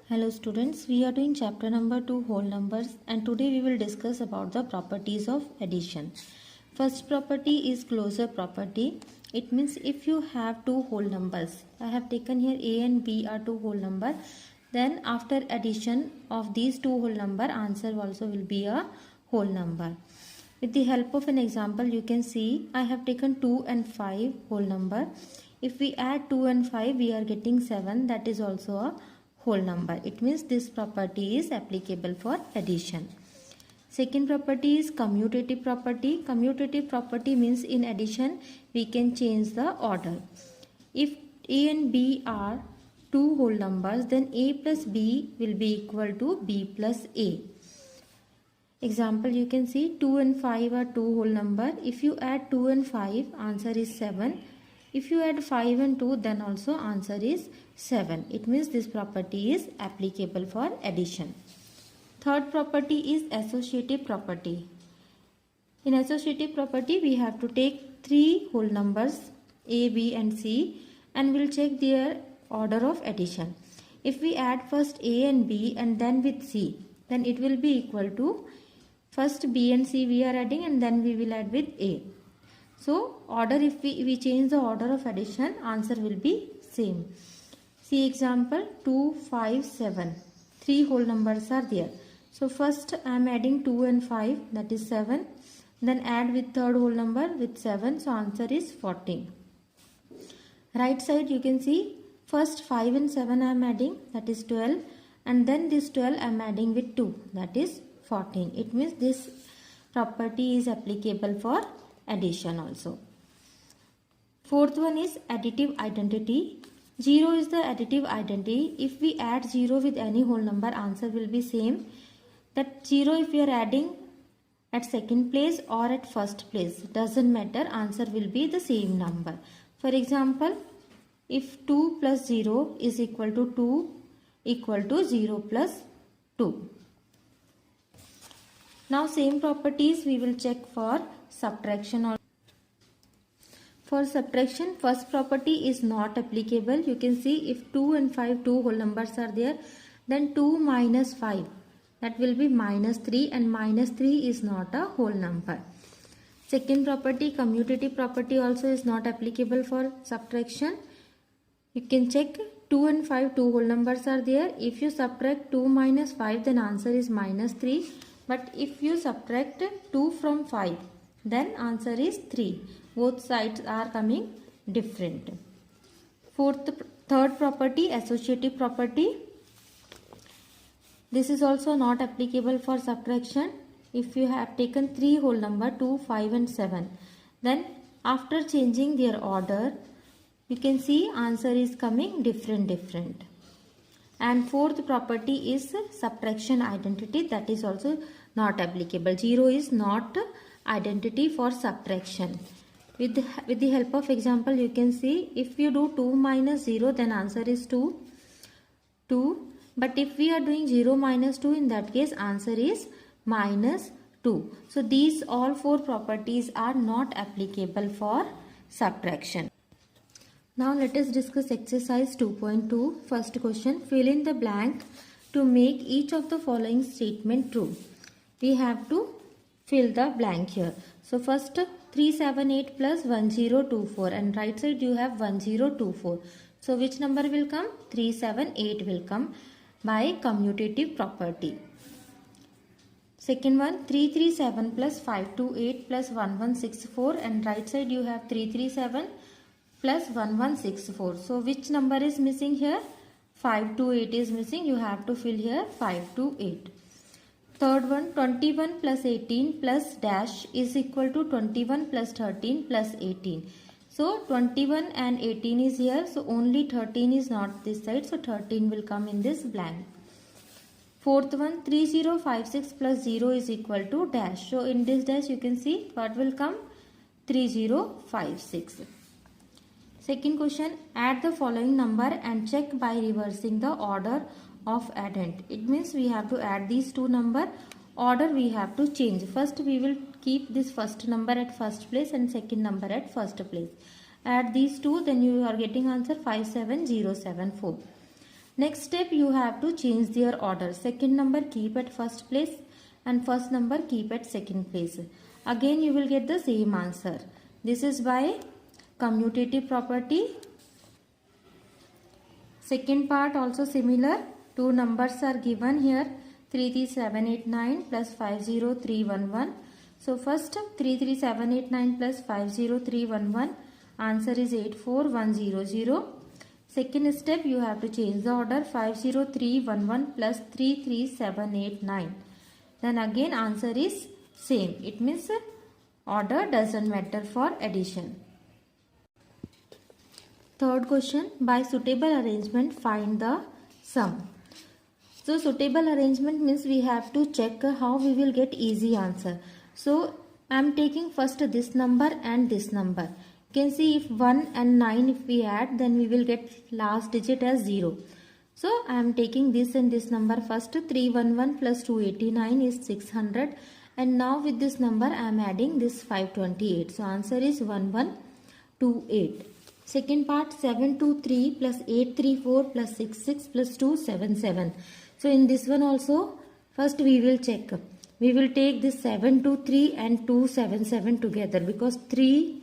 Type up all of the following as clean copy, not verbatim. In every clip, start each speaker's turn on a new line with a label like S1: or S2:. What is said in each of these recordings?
S1: Hello students, we are doing chapter number 2 whole numbers and today we will discuss about the properties of addition. First property is closure property. It means if you have two whole numbers, I have taken here A and B are two whole number, then after addition of these two whole number, answer also will be a whole number. With the help of an example, you can see I have taken 2 and 5 whole number. If we add 2 and 5, we are getting 7, that is also a whole number. It means this property is applicable for addition. Second property is commutative property. Commutative property means in addition we can change the order. If A and B are two whole numbers, then A plus B will be equal to B plus A. Example, you can see 2 and 5 are two whole number. If you add 2 and 5, answer is 7. If you add 5 and 2, then also answer is 7. It means this property is applicable for addition. Third property is associative property. In associative property, we have to take three whole numbers A, B and C and we'll check their order of addition. If we add first A and B and then with C, then it will be equal to first B and C we are adding and then we will add with A. So order, if we change the order of addition, answer will be same. See example 2, 5, 7. Three whole numbers are there. So first I am adding 2 and 5, that is 7. Then add with third whole number with 7. So answer is 14. Right side you can see first 5 and 7 I am adding, that is 12. And then this 12 I am adding with 2, that is 14. It means this property is applicable for addition also. Fourth one is additive identity. 0 is the additive identity. If we add 0 with any whole number, answer will be same. That 0 if we are adding at second place or at first place, doesn't matter, answer will be the same number. For example, if 2 plus 0 is equal to 2 equal to 0 plus 2. Now same properties we will check for subtraction. For subtraction, first property is not applicable. You can see if 2 and 5 two whole numbers are there, then 2 minus 5, that will be minus 3 and minus 3 is not a whole number. Second property, commutative property also is not applicable for subtraction. You can check 2 and 5 two whole numbers are there. If you subtract 2 minus 5, then answer is minus 3. But if you subtract 2 from 5, then answer is 3. Both sides are coming different. Third property, associative property. This is also not applicable for subtraction. If you have taken three whole number 2, 5 and 7, then after changing their order, you can see answer is coming different. And fourth property is subtraction identity. That is also not applicable. 0 is not identity for subtraction. With the help of example, you can see if you do 2 minus 0, then answer is 2. But if we are doing 0 minus 2, in that case answer is minus 2. So these all four properties are not applicable for subtraction. Now let us discuss exercise 2.2. First question, fill in the blank to make each of the following statement true. We have to fill the blank here. So first 378 plus 1024 and right side you have 1024. So which number will come? 378 will come by commutative property. Second one, 337 plus 528 plus 1164 and right side you have 337 plus 1164. So which number is missing here? 528 is missing. You have to fill here 528. Third one, 21 plus 18 plus dash is equal to 21 plus 13 plus 18. So 21 and 18 is here. So only 13 is not this side. So 13 will come in this blank. Fourth one, 3056 plus 0 is equal to dash. So in this dash you can see what will come? 3056. Second question, add the following number and check by reversing the order of addend. It means we have to add these two number. Order we have to change. First we will keep this first number at first place and second number at first place. Add these two, then you are getting answer 57074. Next step, you have to change their order. Second number keep at first place and first number keep at second place. Again you will get the same answer. This is by commutative property. Second part also similar. Two numbers are given here, 33789 plus 50311. So first 33789 plus 50311, answer is 84100. Second step, you have to change the order, 50311 plus 33789. Then again answer is same. It means order doesn't matter for addition. Third question, by suitable arrangement find the sum. So suitable arrangement means we have to check how we will get easy answer. So I am taking first this number and this number. You can see if 1 and 9 if we add, then we will get last digit as 0. So I am taking this and this number first. 311 plus 289 is 600, and now with this number I am adding this 528. So answer is 1128. Second part, 723 plus 834 plus 66 plus 277. So in this one also, first we will check. We will take this 723 and 277 together, because 3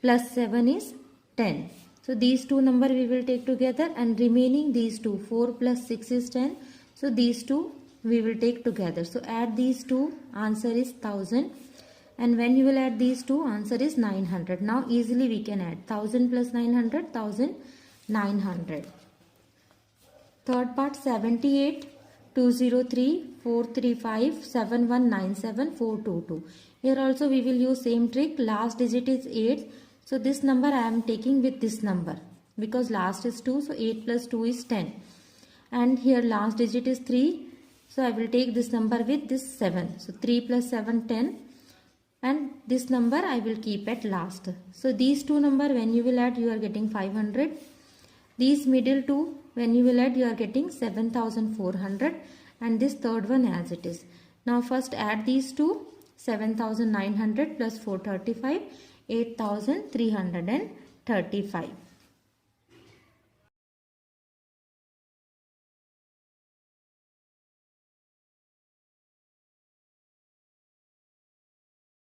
S1: plus 7 is 10. So these two number we will take together, and remaining these two, 4 plus 6 is 10. So these two we will take together. So add these two, answer is 1000. And when you will add these two, answer is 900. Now easily we can add 1000 plus 900, 1900. Third part, 78, 203, 435, 7197, 422. Here also we will use same trick. Last digit is 8. So this number I am taking with this number, because last is 2. So 8 plus 2 is 10. And here last digit is 3. So I will take this number with this 7. So 3 plus 7, 10. And this number I will keep at last. So these two number when you will add, you are getting 500. These middle two when you will add, you are getting 7400. And this third one as it is. Now first add these two, 7900 plus 435, 8335.